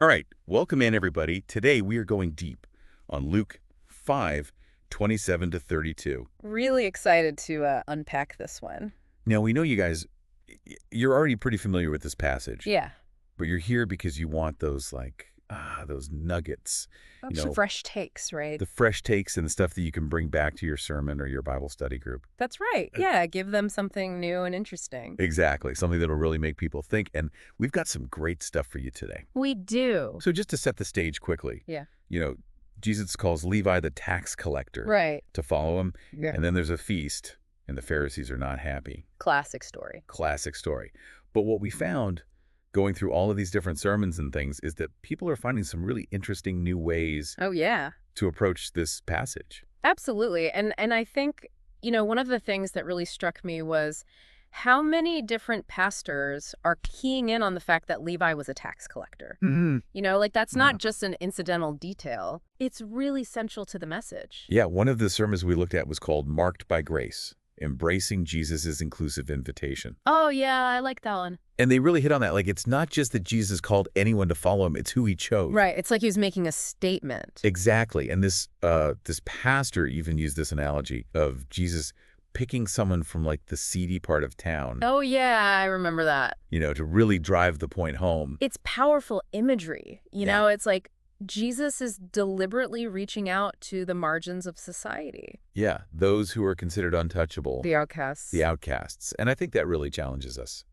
All right, welcome in, everybody. Today we are going deep on Luke 5:27 to 32. Really excited to unpack this one. Now, we know you guys, you're already pretty familiar with this passage, Yeah. but you're here because you want those, those nuggets, you Some know, fresh takes, right? the fresh takes and the stuff that you can bring back to your sermon or your Bible study group. That's right. Yeah, give them something new and interesting. Exactly, something that'll really make people think. And we've got some great stuff for you today. We do. So just to set the stage quickly, Yeah. you know, Jesus calls Levi the tax collector Right. to follow him. Yeah. And then there's a feast, and the Pharisees are not happy. Classic story. Classic story. But what we found going through all of these different sermons and things is that people are finding some really interesting new ways Oh, yeah. to approach this passage. Absolutely. And I think, one of the things that really struck me was how many different pastors are keying in on the fact that Levi was a tax collector. That's not just an incidental detail. It's really central to the message. Yeah, one of the sermons we looked at was called Marked by Grace, Embracing Jesus' Inclusive Invitation. Oh, yeah, I like that one. And they really hit on that. Like, it's not just that Jesus called anyone to follow him, it's who he chose. Right. It's like he was making a statement. Exactly. And this pastor even used this analogy of Jesus picking someone from like the seedy part of town, Oh, yeah, I remember that. to really drive the point home. It's powerful imagery. Yeah. It's like Jesus is deliberately reaching out to the margins of society. Yeah, those who are considered untouchable, The outcasts. the outcasts. And I think that really challenges us,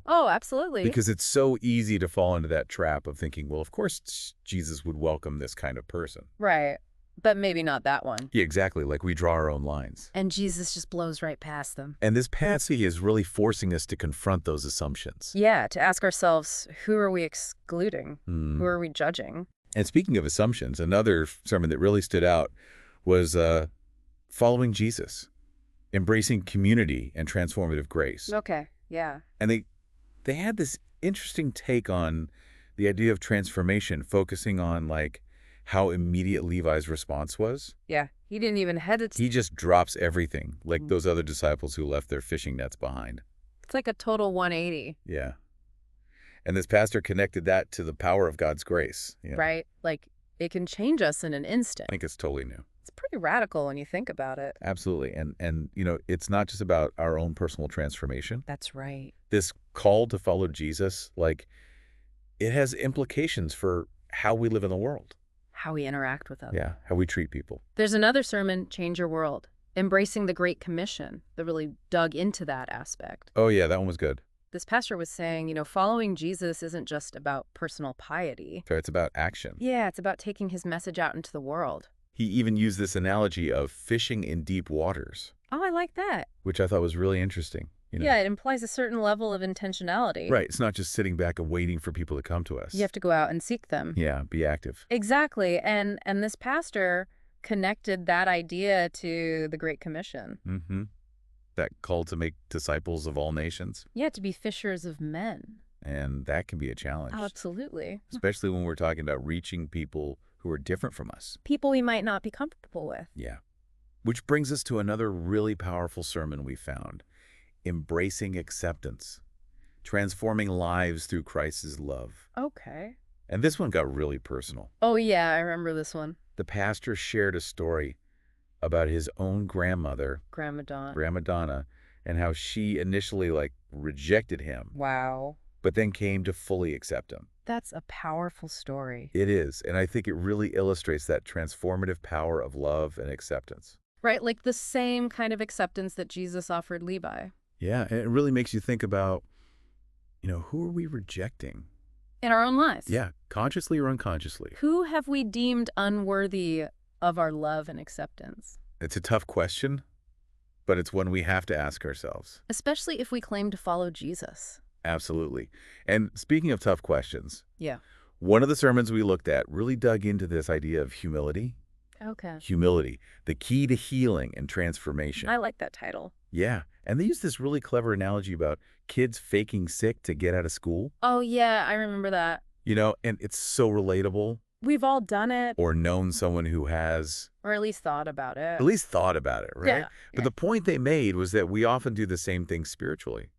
Oh, absolutely. because it's so easy to fall into that trap of thinking, well, of course Jesus would welcome this kind of person. Right. But maybe not that one. Yeah, exactly. Like we draw our own lines. And Jesus just blows right past them. And this passage is really forcing us to confront those assumptions. Yeah, to ask ourselves, who are we excluding? Mm. Who are we judging? And speaking of assumptions, another sermon that really stood out was following Jesus, embracing community and transformative grace. Okay, yeah. And they had this interesting take on the idea of transformation, focusing on like how immediate Levi's response was. Yeah, he didn't even hesitate. He just drops everything, like those other disciples who left their fishing nets behind. It's like a total 180. Yeah. And this pastor connected that to the power of God's grace. Right? Like, it can change us in an instant. I think it's totally new. It's pretty radical when you think about it. Absolutely. And it's not just about our own personal transformation. That's right. This call to follow Jesus, like, it has implications for how we live in the world. How we interact with others. Yeah, how we treat people. There's another sermon, Change Your World, Embracing the Great Commission, that really dug into that aspect. Oh, yeah, that one was good. This pastor was saying, following Jesus isn't just about personal piety. So it's about action. Yeah, it's about taking his message out into the world. He even used this analogy of fishing in deep waters, Oh, I like that. which I thought was really interesting. Yeah, it implies a certain level of intentionality. Right. It's not just sitting back and waiting for people to come to us. You have to go out and seek them. Yeah, be active. Exactly. And this pastor connected that idea to the Great Commission. Mm-hmm. That call to make disciples of all nations. Yeah, to be fishers of men. And that can be a challenge. Oh, absolutely. Especially when we're talking about reaching people who are different from us. People we might not be comfortable with. Yeah. Which brings us to another really powerful sermon we found. Embracing acceptance. Transforming lives through Christ's love. Okay. And this one got really personal. Oh, yeah, I remember this one. The pastor shared a story about his own grandmother, Grandma Dawn. Grandma Donna, and how she initially rejected him, Wow. but then came to fully accept him. That's a powerful story. It is, and I think it really illustrates that transformative power of love and acceptance. Right, like the same kind of acceptance that Jesus offered Levi. Yeah, and it really makes you think about, who are we rejecting? In our own lives. Yeah, consciously or unconsciously. Who have we deemed unworthy of our love and acceptance? It's a tough question, but it's one we have to ask ourselves. Especially if we claim to follow Jesus. Absolutely. And speaking of tough questions, Yeah. one of the sermons we looked at really dug into this idea of humility. Okay. Humility, the key to healing and transformation. I like that title. Yeah, and they use this really clever analogy about kids faking sick to get out of school. Oh, yeah, I remember that. And it's so relatable. We've all done it. Or known someone who has Or at least thought about it. at least thought about it, right? Yeah. But the point they made was that we often do the same thing spiritually.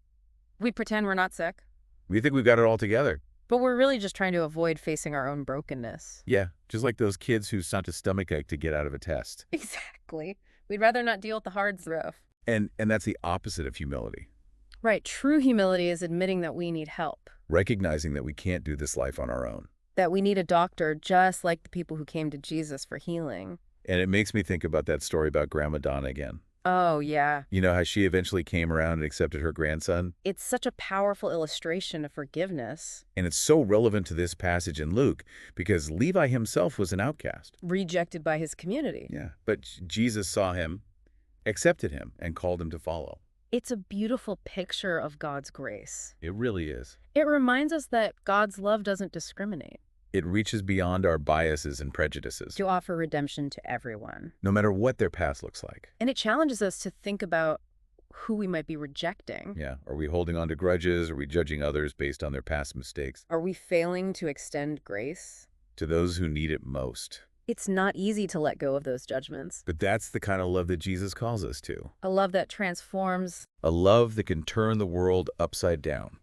We pretend we're not sick. We think we've got it all together. But we're really just trying to avoid facing our own brokenness. Yeah, just like those kids who sent a stomachache to get out of a test. Exactly. We'd rather not deal with the hard stuff. And that's the opposite of humility, Right. True humility is admitting that we need help, recognizing that we can't do this life on our own. that we need a doctor just like the people who came to Jesus for healing. And it makes me think about that story about Grandma Donna again. Oh, yeah. You know how she eventually came around and accepted her grandson? It's such a powerful illustration of forgiveness. And it's so relevant to this passage in Luke because Levi himself was an outcast. Rejected by his community. Yeah. But Jesus saw him, accepted him, and called him to follow. It's a beautiful picture of God's grace. It really is. It reminds us that God's love doesn't discriminate. It reaches beyond our biases and prejudices, To offer redemption to everyone. no matter what their past looks like. And it challenges us to think about who we might be rejecting. Yeah. Are we holding on to grudges? Are we judging others based on their past mistakes? Are we failing to extend grace? To those who need it most. It's not easy to let go of those judgments. But that's the kind of love that Jesus calls us to. A love that transforms. A love that can turn the world upside down.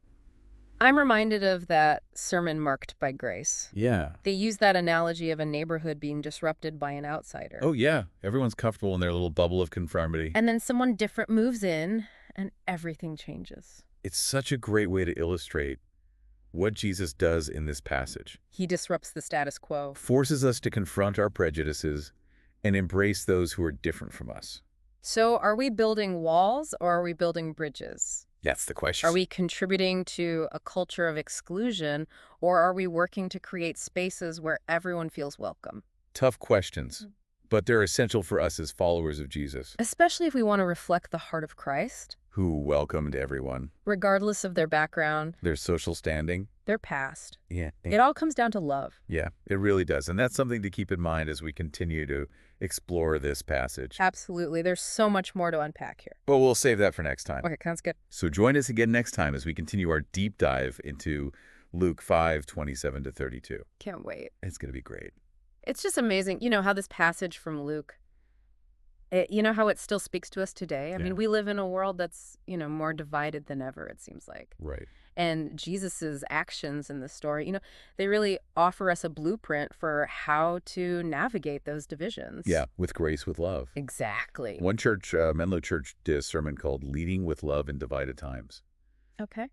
I'm reminded of that sermon Marked by Grace. Yeah. They use that analogy of a neighborhood being disrupted by an outsider. Oh, yeah. Everyone's comfortable in their little bubble of conformity. And then someone different moves in and everything changes. It's such a great way to illustrate what Jesus does in this passage. He disrupts the status quo. Forces us to confront our prejudices and embrace those who are different from us. So are we building walls or are we building bridges? That's the question. Are we contributing to a culture of exclusion or are we working to create spaces where everyone feels welcome? Tough questions, but they're essential for us as followers of Jesus, Especially if we want to reflect the heart of Christ, who welcomed everyone, regardless of their background, their social standing. their past. Yeah. It all comes down to love. Yeah, it really does. And that's something to keep in mind as we continue to explore this passage. Absolutely. There's so much more to unpack here. But we'll save that for next time. Okay, sounds good. So join us again next time as we continue our deep dive into Luke 5:27 to 32. Can't wait. It's going to be great. It's just amazing, how this passage from Luke, how it still speaks to us today. I Yeah. mean, we live in a world that's, more divided than ever, it seems like. Right. And Jesus's actions in the story, they really offer us a blueprint for how to navigate those divisions. Yeah, with grace, with love. Exactly. One church, Menlo Church, did a sermon called Leading with Love in Divided Times. Okay.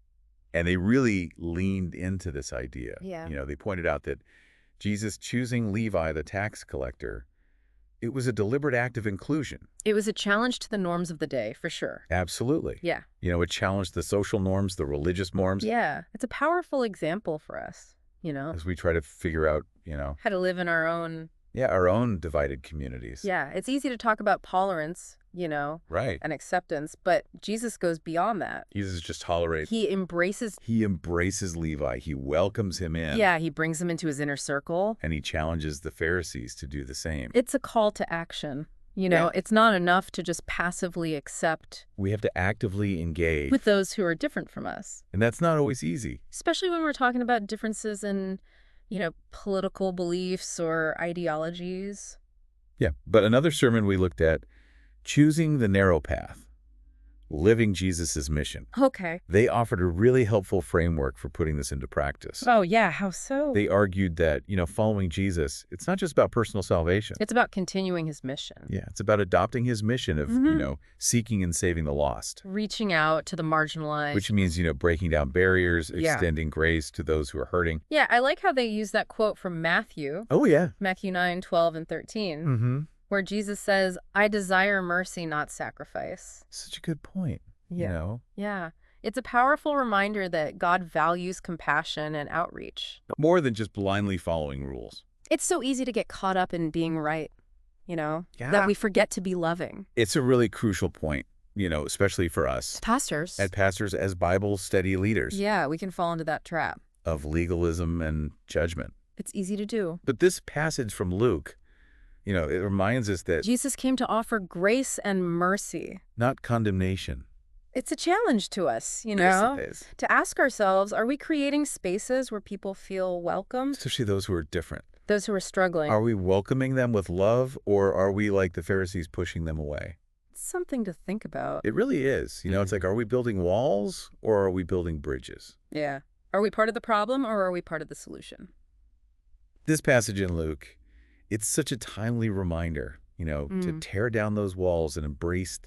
And they really leaned into this idea. Yeah. They pointed out that Jesus choosing Levi, the tax collector, it was a deliberate act of inclusion. It was a challenge to the norms of the day, for sure. Absolutely. Yeah. It challenged the social norms, the religious norms, Yeah. It's a powerful example for us, as we try to figure out, how to live in our own. our own divided communities. Yeah. It's easy to talk about tolerance, Right. and acceptance, but Jesus goes beyond that. Jesus just tolerates. He embraces. He embraces Levi. He welcomes him in. Yeah. He brings him into his inner circle. And he challenges the Pharisees to do the same. It's a call to action. Yeah. It's not enough to just passively accept We have to actively engage. with those who are different from us, And that's not always easy. especially when we're talking about differences in, political beliefs or ideologies. Yeah. But another sermon we looked at, Choosing the Narrow Path, Living Jesus' Mission. Okay. They offered a really helpful framework for putting this into practice. Oh, yeah. How so? They argued that, following Jesus, it's not just about personal salvation. It's about continuing his mission. Yeah, it's about adopting his mission of, seeking and saving the lost. Reaching out to the marginalized. Which means, breaking down barriers, Yeah. extending grace to those who are hurting. Yeah, I like how they use that quote from Matthew, Oh, yeah. Matthew 9:12 and 13, Mm-hmm. where Jesus says, I desire mercy, not sacrifice. Such a good point. Yeah. Yeah. It's a powerful reminder that God values compassion and outreach. More than just blindly following rules. It's so easy to get caught up in being right, Yeah. that we forget to be loving. It's a really crucial point, especially for us Pastors. as pastors, as Bible study leaders Yeah, we can fall into that trap. of legalism and judgment. It's easy to do. But this passage from Luke, it reminds us that Jesus came to offer grace and mercy. not condemnation. It's a challenge to us, Yes, it is. to ask ourselves, are we creating spaces where people feel welcome? Especially those who are different. Those who are struggling. Are we welcoming them with love, or are we like the Pharisees pushing them away? It's something to think about. It really is. It's like, are we building walls or are we building bridges? Yeah. Are we part of the problem or are we part of the solution? This passage in Luke, it's such a timely reminder, to tear down those walls and embrace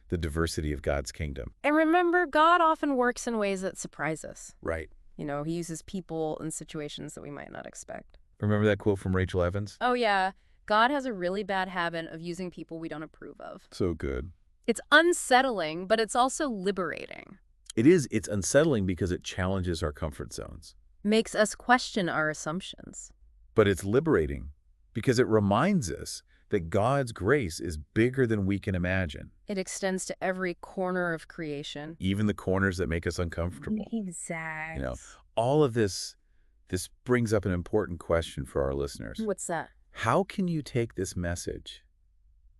the diversity of God's kingdom. And remember, God often works in ways that surprise us. Right. He uses people in situations that we might not expect. Remember that quote from Rachel Evans? Oh, yeah. God has a really bad habit of using people we don't approve of. So good. It's unsettling, but it's also liberating. It is. It's unsettling because it challenges our comfort zones. Makes us question our assumptions. But it's liberating because it reminds us that God's grace is bigger than we can imagine. It extends to every corner of creation. Even the corners that make us uncomfortable. Exactly. All of this brings up an important question for our listeners. What's that? How can you take this message,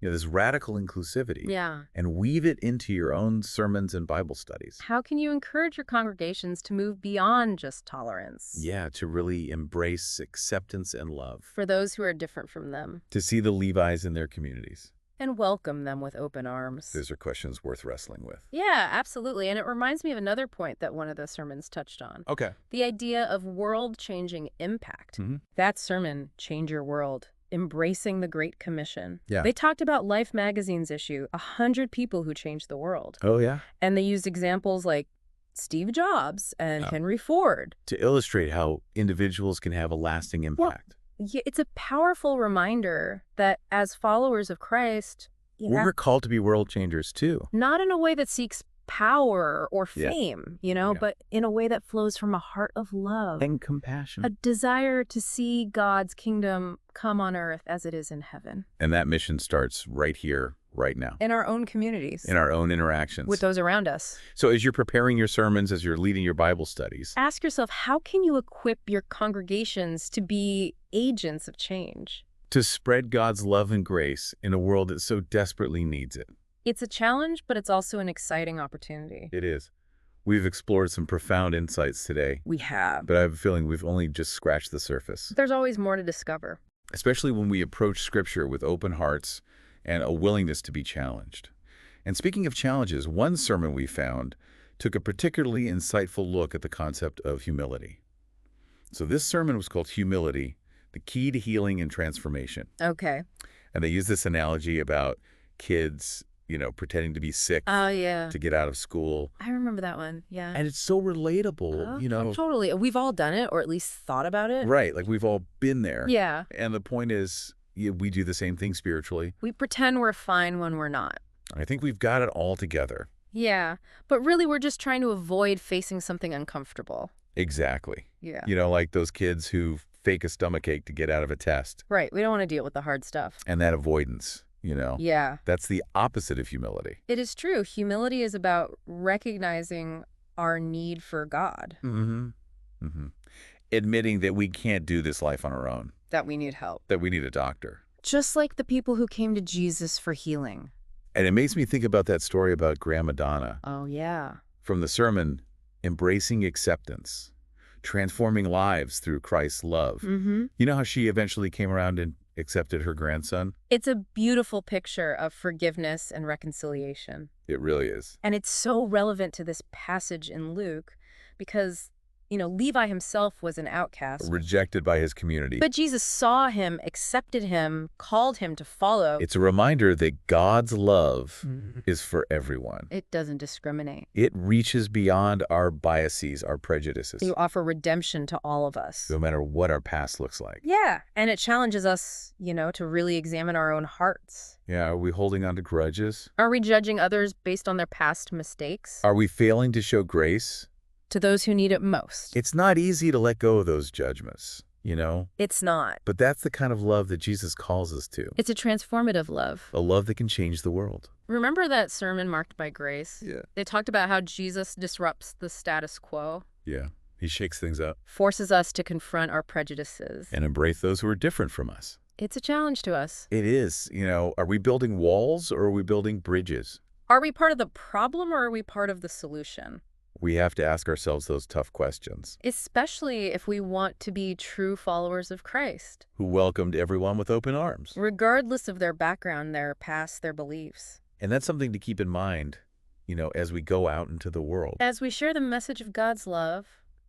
this radical inclusivity, Yeah. and weave it into your own sermons and Bible studies? How can you encourage your congregations to move beyond just tolerance? Yeah, to really embrace acceptance and love. For those who are different from them. To see the Levi's in their communities. And welcome them with open arms. Those are questions worth wrestling with. Yeah, absolutely. And it reminds me of another point that one of the sermons touched on. Okay. The idea of world-changing impact. That sermon, Change Your World, embracing the Great Commission. Yeah. They talked about Life magazine's issue, 100 people who changed the world. Oh, yeah? And they used examples like Steve Jobs and Henry Ford. To illustrate how individuals can have a lasting impact. Yeah, it's a powerful reminder that as followers of Christ, We're called to be world changers, too. not in a way that seeks power or fame, but in a way that flows from a heart of love. And compassion. A desire to see God's kingdom come on earth as it is in heaven. And that mission starts right here, right now. In our own communities. In our own interactions. With those around us. So as you're preparing your sermons, as you're leading your Bible studies, Ask yourself, how can you equip your congregations to be agents of change? to spread God's love and grace in a world that so desperately needs it. It's a challenge, but it's also an exciting opportunity. It is. We've explored some profound insights today, We have. but I have a feeling we've only just scratched the surface. There's always more to discover. Especially when we approach Scripture with open hearts and a willingness to be challenged. And speaking of challenges, one sermon we found took a particularly insightful look at the concept of humility. So this sermon was called Humility, the Key to Healing and Transformation. Okay. And they use this analogy about kids, pretending to be sick Oh, yeah. to get out of school. I remember that one. Yeah. And it's so relatable, Totally. We've all done it, or at least thought about it. Right, like we've all been there. Yeah. And the point is, we do the same thing spiritually. We pretend we're fine when we're not. I think we've got it all together. Yeah. But really, we're just trying to avoid facing something uncomfortable. Exactly. Yeah. Like those kids who fake a stomachache to get out of a test. Right. We don't want to deal with the hard stuff. And that avoidance, Yeah. That's the opposite of humility. It is true. Humility is about recognizing our need for God. Admitting that we can't do this life on our own. That we need help. That we need a doctor. Just like the people who came to Jesus for healing. And it makes me think about that story about Grandma Donna. Oh, yeah. From the sermon, Embracing Acceptance, Transforming Lives Through Christ's Love. You know how she eventually came around and accepted her grandson? It's a beautiful picture of forgiveness and reconciliation. It really is. And it's so relevant to this passage in Luke because, Levi himself was an outcast. Rejected by his community. But Jesus saw him, accepted him, called him to follow. It's a reminder that God's love is for everyone. It doesn't discriminate. It reaches beyond our biases, our prejudices. You offer redemption to all of us. No matter what our past looks like. Yeah, and it challenges us, to really examine our own hearts. Yeah, are we holding on to grudges? Are we judging others based on their past mistakes? Are we failing to show grace? To those who need it most. It's not easy to let go of those judgments, It's not. But that's the kind of love that Jesus calls us to. It's a transformative love. A love that can change the world. Remember that sermon marked by grace? Yeah. They talked about how Jesus disrupts the status quo. Yeah. He shakes things up. Forces us to confront our prejudices. And embrace those who are different from us. It's a challenge to us. It is. Are we building walls or are we building bridges? Are we part of the problem or are we part of the solution? We have to ask ourselves those tough questions. Especially if we want to be true followers of Christ. Who welcomed everyone with open arms. Regardless of their background, their past, their beliefs. And that's something to keep in mind, as we go out into the world. As we share the message of God's love.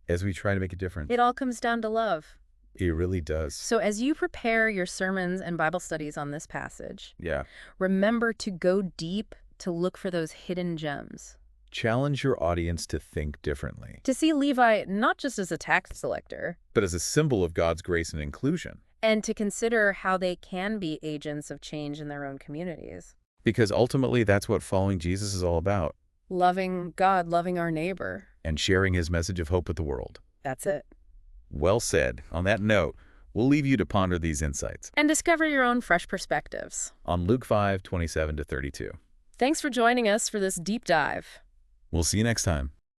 as we try to make a difference. It all comes down to love. It really does. So as you prepare your sermons and Bible studies on this passage, Yeah. remember to go deep to look for those hidden gems. Challenge your audience to think differently, To see Levi not just as a tax collector, but as a symbol of God's grace and inclusion. and to consider how they can be agents of change in their own communities. Because ultimately, that's what following Jesus is all about. Loving God, loving our neighbor. And sharing his message of hope with the world. That's it. Well said. On that note, we'll leave you to ponder these insights And discover your own fresh perspectives. on Luke 5:27-32. Thanks for joining us for this deep dive. We'll see you next time.